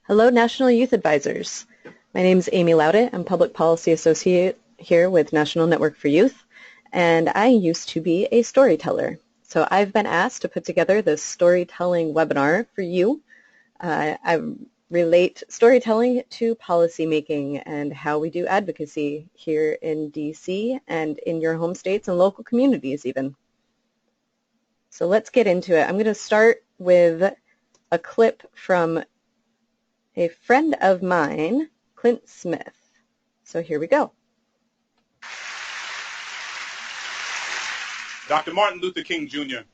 Hello, National Youth Advisors. My name is Amy Laudet. I'm Public Policy Associate here with National Network for Youth, and I used to be a storyteller. So I've been asked to put together this storytelling webinar for you. I relate storytelling to policymaking and how we do advocacy here in DC and in your home states and local communities even. So let's get into it. I'm going to start with a clip from a friend of mine, Clint Smith. So here we go. Dr. Martin Luther King Jr.,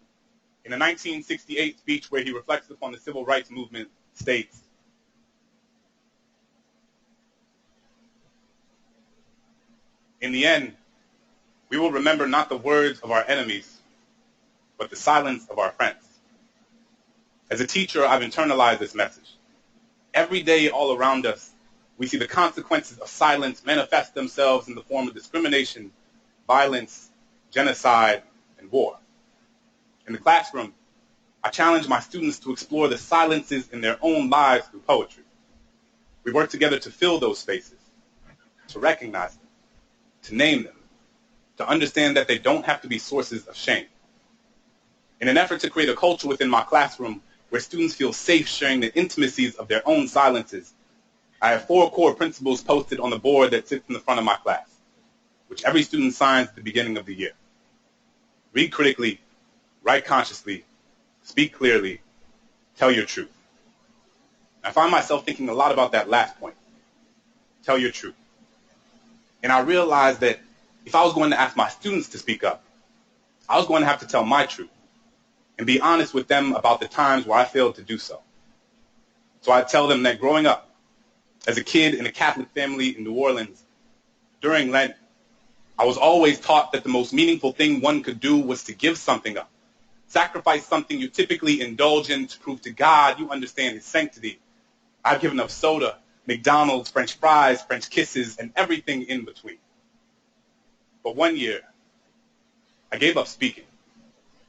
in a 1968 speech where he reflects upon the civil rights movement, states, "In the end, we will remember not the words of our enemies, but the silence of our friends." As a teacher, I've internalized this message. Every day all around us, we see the consequences of silence manifest themselves in the form of discrimination, violence, genocide, and war. In the classroom, I challenge my students to explore the silences in their own lives through poetry. We work together to fill those spaces, to recognize them, to name them, to understand that they don't have to be sources of shame. In an effort to create a culture within my classroom where students feel safe sharing the intimacies of their own silences, I have 4 core principles posted on the board that sits in the front of my class, which every student signs at the beginning of the year. Read critically, write consciously, speak clearly, tell your truth. I find myself thinking a lot about that last point, tell your truth. And I realized that if I was going to ask my students to speak up, I was going to have to tell my truth and be honest with them about the times where I failed to do so. So I tell them that growing up as a kid in a Catholic family in New Orleans, during Lent, I was always taught that the most meaningful thing one could do was to give something up, sacrifice something you typically indulge in to prove to God you understand His sanctity. I've given up soda, McDonald's, French fries, French kisses, and everything in between. But one year, I gave up speaking.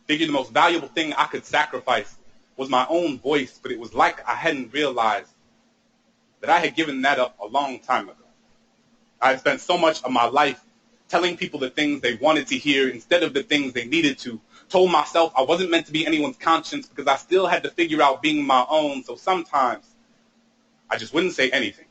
Figured the most valuable thing I could sacrifice was my own voice, but it was like I hadn't realized that I had given that up a long time ago. I had spent so much of my life telling people the things they wanted to hear instead of the things they needed to. Told myself I wasn't meant to be anyone's conscience because I still had to figure out being my own, so sometimes I just wouldn't say anything,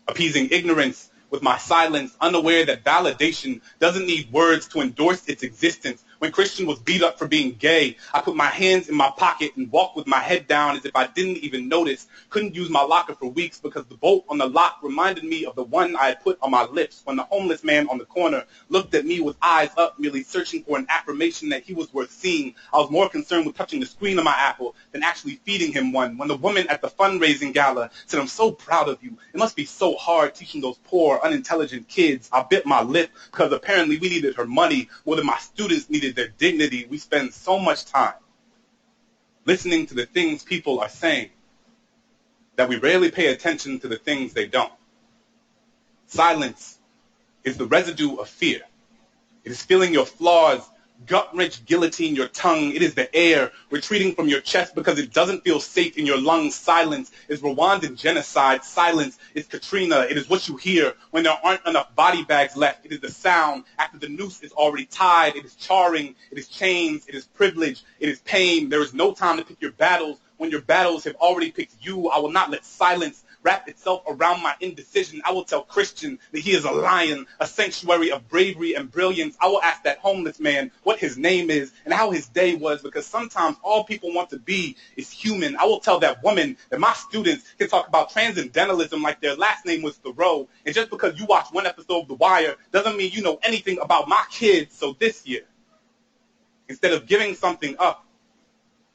appeasing ignorance with my silence, unaware that validation doesn't need words to endorse its existence. When Christian was beat up for being gay, I put my hands in my pocket and walked with my head down as if I didn't even notice. Couldn't use my locker for weeks because the bolt on the lock reminded me of the one I had put on my lips when the homeless man on the corner looked at me with eyes up, merely searching for an affirmation that he was worth seeing. I was more concerned with touching the screen of my Apple than actually feeding him one. When the woman at the fundraising gala said, "I'm so proud of you. It must be so hard teaching those poor, unintelligent kids," I bit my lip because apparently we needed her money more than my students needed their dignity. We spend so much time listening to the things people are saying that we rarely pay attention to the things they don't. Silence is the residue of fear. It is feeling your flaws gut-wrench guillotine your tongue. It is the air retreating from your chest because it doesn't feel safe in your lungs. Silence is Rwandan genocide. Silence is Katrina. It is what you hear when there aren't enough body bags left. It is the sound after the noose is already tied. It is charring. It is chains. It is privilege. It is pain. There is no time to pick your battles when your battles have already picked you. I will not let silence wrap itself around my indecision. I will tell Christian that he is a lion, a sanctuary of bravery and brilliance. I will ask that homeless man what his name is and how his day was, because sometimes all people want to be is human. I will tell that woman that my students can talk about transcendentalism like their last name was Thoreau. And just because you watch one episode of The Wire doesn't mean you know anything about my kids. So this year, instead of giving something up,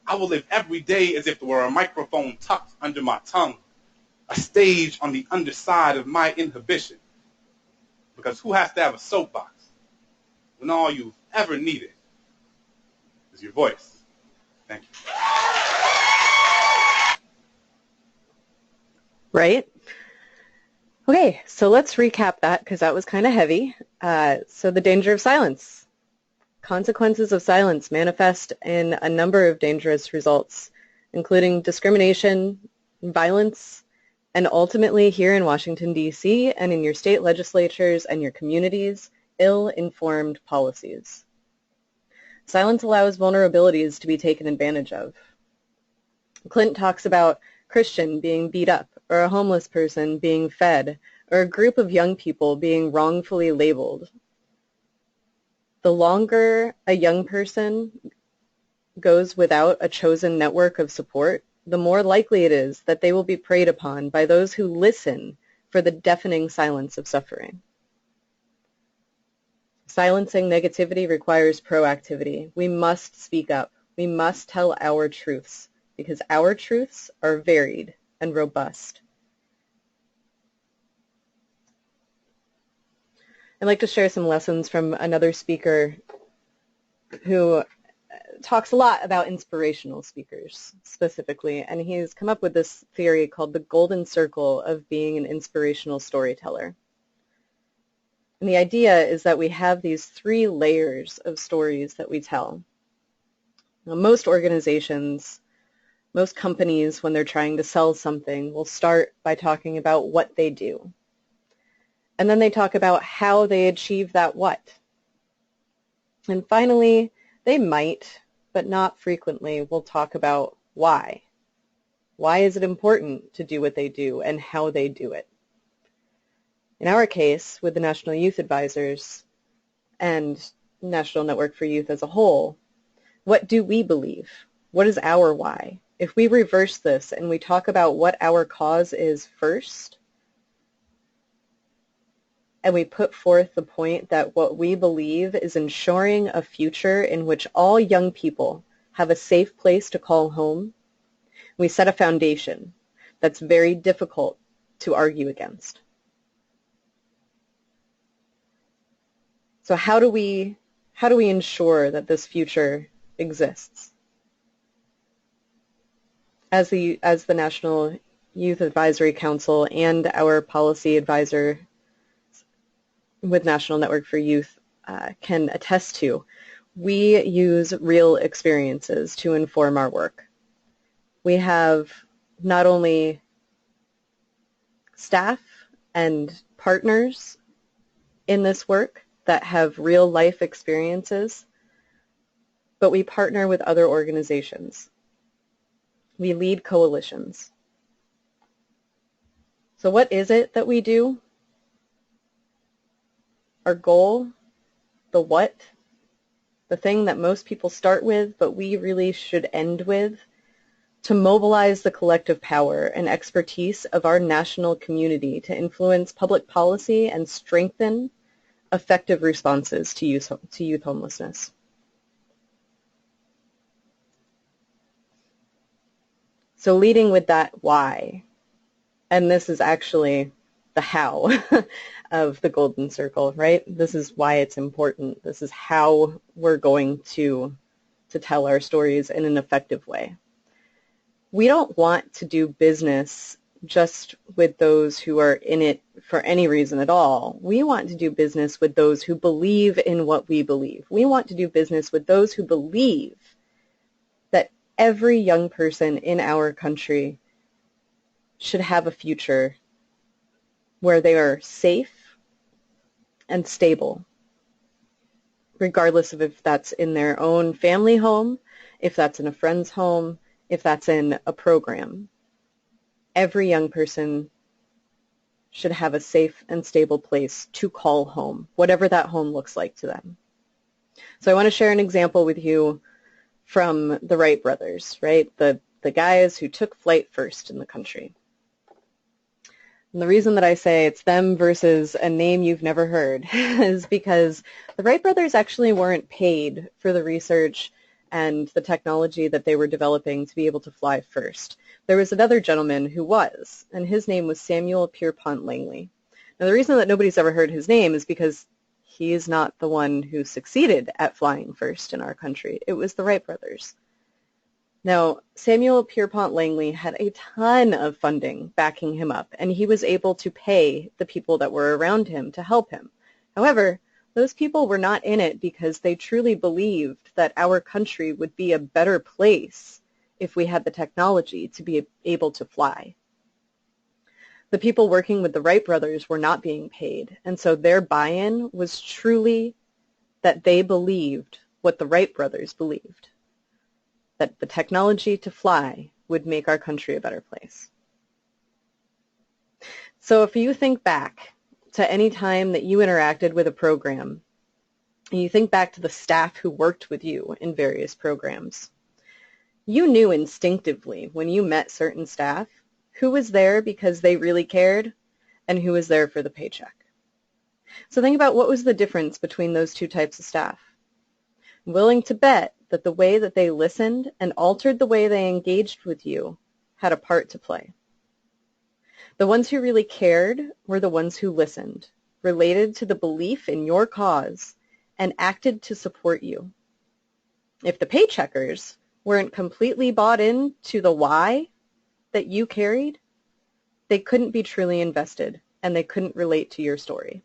I will live every day as if there were a microphone tucked under my tongue, a stage on the underside of my inhibition. Because who has to have a soapbox when all you've ever needed is your voice? Thank you. Right? Okay, so let's recap that because that was kind of heavy. So the danger of silence. Consequences of silence manifest in a number of dangerous results, including discrimination, violence, And ultimately, here in Washington, D.C., and in your state legislatures and your communities, ill-informed policies. Silence allows vulnerabilities to be taken advantage of. Clint talks about Christian being beat up, or a homeless person being fed, or a group of young people being wrongfully labeled. The longer a young person goes without a chosen network of support, the more likely it is that they will be preyed upon by those who listen for the deafening silence of suffering. Silencing negativity requires proactivity. We must speak up. We must tell our truths, because our truths are varied and robust. I'd like to share some lessons from another speaker who talks a lot about inspirational speakers specifically, and he's come up with this theory called the golden circle of being an inspirational storyteller. And the idea is that we have these 3 layers of stories that we tell. Now, most organizations, most companies, when they're trying to sell something, will start by talking about what they do. And then they talk about how they achieve that what. And finally, they might, but not frequently, will talk about why. Why is it important to do what they do and how they do it? In our case, with the National Youth Advisors and National Network for Youth as a whole, what do we believe? What is our why? If we reverse this and we talk about what our cause is first, and we put forth the point that what we believe is ensuring a future in which all young people have a safe place to call home, we set a foundation that's very difficult to argue against. So how do we ensure that this future exists? As the National Youth Advisory Council and our policy advisor with National Network for Youth can attest to, we use real experiences to inform our work. We have not only staff and partners in this work that have real life experiences, but we partner with other organizations. We lead coalitions. So what is it that we do? Our goal, the what, the thing that most people start with, but we really should end with, to mobilize the collective power and expertise of our national community to influence public policy and strengthen effective responses to youth homelessness. So leading with that why, and this is actually the how of the golden circle, right? This is why it's important. This is how we're going to tell our stories in an effective way. We don't want to do business just with those who are in it for any reason at all. We want to do business with those who believe in what we believe. We want to do business with those who believe that every young person in our country should have a future where they are safe and stable, regardless of if that's in their own family home, if that's in a friend's home, if that's in a program. Every young person should have a safe and stable place to call home, whatever that home looks like to them. So I want to share an example with you from the Wright brothers, right? The guys who took flight first in the country. And the reason that I say it's them versus a name you've never heard is because the Wright brothers actually weren't paid for the research and the technology that they were developing to be able to fly first. There was another gentleman who was, and his name was Samuel Pierpont Langley. Now, the reason that nobody's ever heard his name is because he is not the one who succeeded at flying first in our country. It was the Wright brothers. Now, Samuel Pierpont Langley had a ton of funding backing him up, and he was able to pay the people that were around him to help him. However, those people were not in it because they truly believed that our country would be a better place if we had the technology to be able to fly. The people working with the Wright brothers were not being paid, and so their buy-in was truly that they believed what the Wright brothers believed, that the technology to fly would make our country a better place. So if you think back to any time that you interacted with a program, and you think back to the staff who worked with you in various programs, you knew instinctively when you met certain staff who was there because they really cared and who was there for the paycheck. So think about what was the difference between those two types of staff. I'm willing to bet that the way that they listened and altered the way they engaged with you had a part to play. The ones who really cared were the ones who listened, related to the belief in your cause, and acted to support you. If the paycheckers weren't completely bought into the why that you carried, they couldn't be truly invested, and they couldn't relate to your story.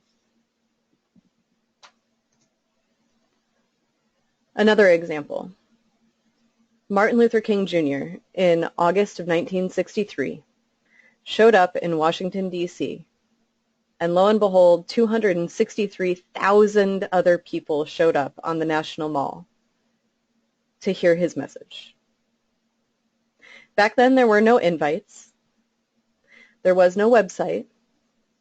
Another example, Martin Luther King Jr. in August of 1963 showed up in Washington, D.C., and lo and behold, 263,000 other people showed up on the National Mall to hear his message. Back then, there were no invites. There was no website.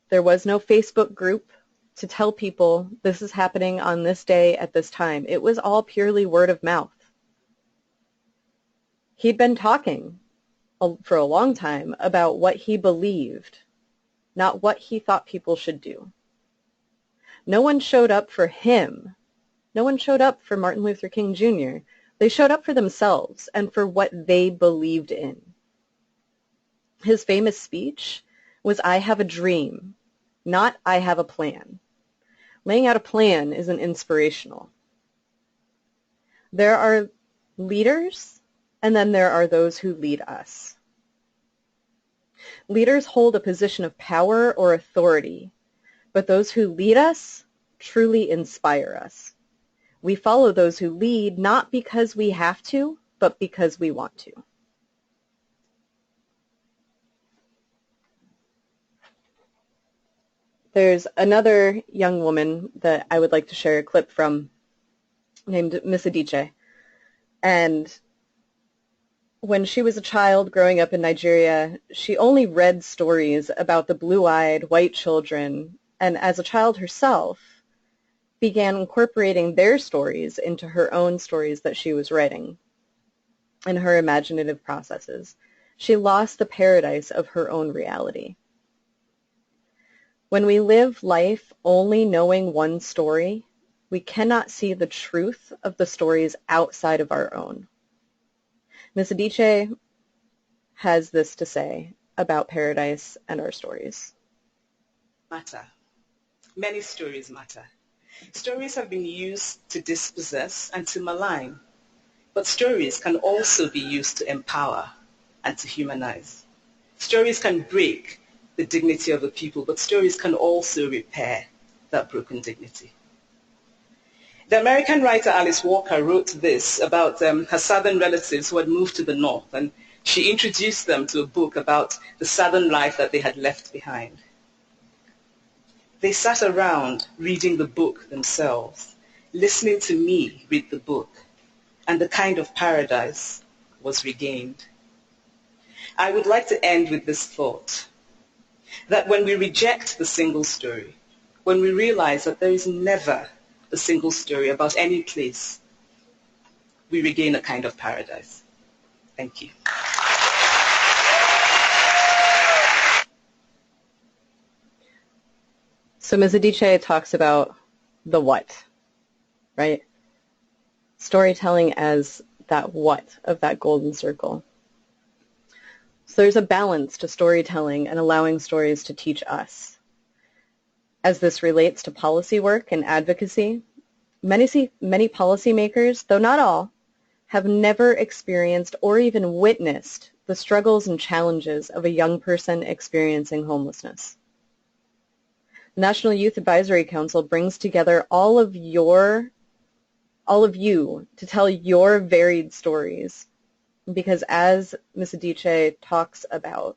There was no Facebook group to tell people this is happening on this day at this time. It was all purely word of mouth. He'd been talking for a long time about what he believed, not what he thought people should do. No one showed up for him. No one showed up for Martin Luther King Jr. They showed up for themselves and for what they believed in. His famous speech was, "I have a dream, not I have a plan." Laying out a plan isn't inspirational. There are leaders, and then there are those who lead us. Leaders hold a position of power or authority, but those who lead us truly inspire us. We follow those who lead not because we have to, but because we want to. There's another young woman that I would like to share a clip from named Miss Adichie. And when she was a child growing up in Nigeria, she only read stories about the blue-eyed white children, and as a child herself, began incorporating their stories into her own stories that she was writing in her imaginative processes. She lost the paradise of her own reality. When we live life only knowing one story, we cannot see the truth of the stories outside of our own. Miss Adichie has this to say about paradise and our stories. Matter. Many stories matter. Stories have been used to dispossess and to malign, but stories can also be used to empower and to humanize. Stories can break the dignity of a people, but stories can also repair that broken dignity. The American writer Alice Walker wrote this about her southern relatives who had moved to the north, and she introduced them to a book about the southern life that they had left behind. They sat around reading the book themselves, listening to me read the book, and the kind of paradise was regained. I would like to end with this thought, that when we reject the single story, when we realize that there is never a single story about any place, we regain a kind of paradise. Thank you. So Ms. Adichie talks about the what, right? Storytelling as that what of that golden circle. So there's a balance to storytelling and allowing stories to teach us. As this relates to policy work and advocacy, many policymakers, though not all, have never experienced or even witnessed the struggles and challenges of a young person experiencing homelessness. The National Youth Advisory Council brings together all of you to tell your varied stories, because as Ms. Adichie talks about,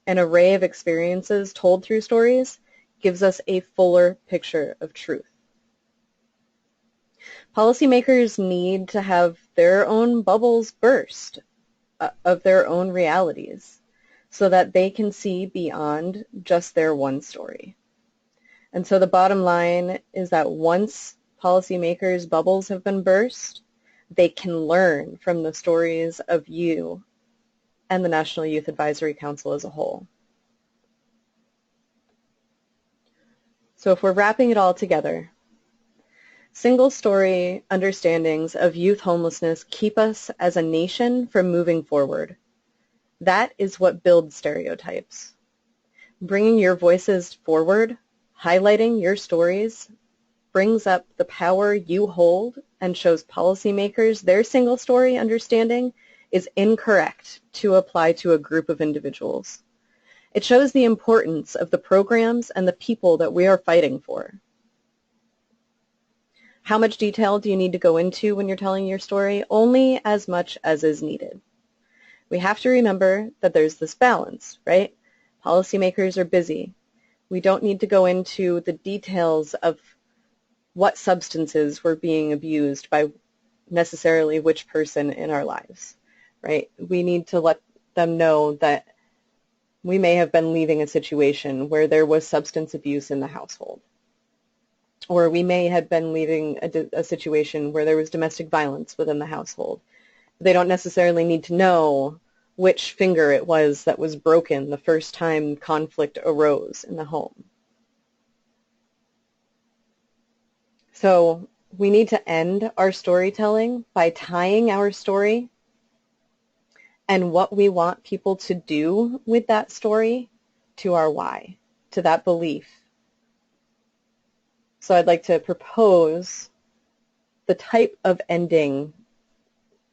An array of experiences told through stories gives us a fuller picture of truth. Policymakers need to have their own bubbles burst of their own realities so that they can see beyond just their one story. And so the bottom line is that once policymakers' bubbles have been burst, they can learn from the stories of you and the National Youth Advisory Council as a whole. So if we're wrapping it all together, single-story understandings of youth homelessness keep us as a nation from moving forward. That is what builds stereotypes. Bringing your voices forward, highlighting your stories, brings up the power you hold and shows policymakers their single-story understanding is incorrect to apply to a group of individuals. It shows the importance of the programs and the people that we are fighting for. How much detail do you need to go into when you're telling your story? Only as much as is needed. We have to remember that there's this balance, right? Policymakers are busy. We don't need to go into the details of what substances were being abused by necessarily which person in our lives, right? We need to let them know that we may have been leaving a situation where there was substance abuse in the household. Or we may have been leaving a situation where there was domestic violence within the household. They don't necessarily need to know which finger it was that was broken the first time conflict arose in the home. So we need to end our storytelling by tying our story and what we want people to do with that story to our why, to that belief. So I'd like to propose the type of ending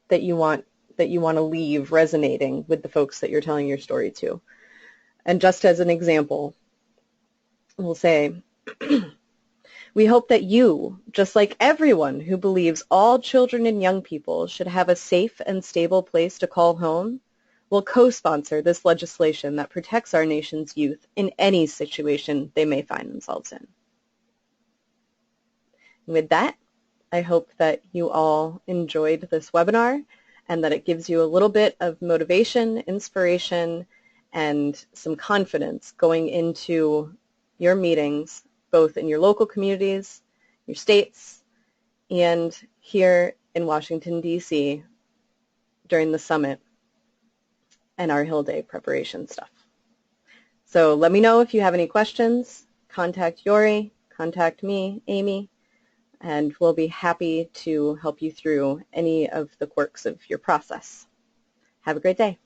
that you want to leave resonating with the folks that you're telling your story to. And just as an example, we'll say, we hope that you, just like everyone who believes all children and young people should have a safe and stable place to call home, will co-sponsor this legislation that protects our nation's youth in any situation they may find themselves in. With that, I hope that you all enjoyed this webinar and that it gives you a little bit of motivation, inspiration, and some confidence going into your meetings, both in your local communities, your states, and here in Washington, D.C. during the summit and our Hill Day preparation stuff. So let me know if you have any questions. Contact Yori, contact me, Amy, and we'll be happy to help you through any of the quirks of your process. Have a great day.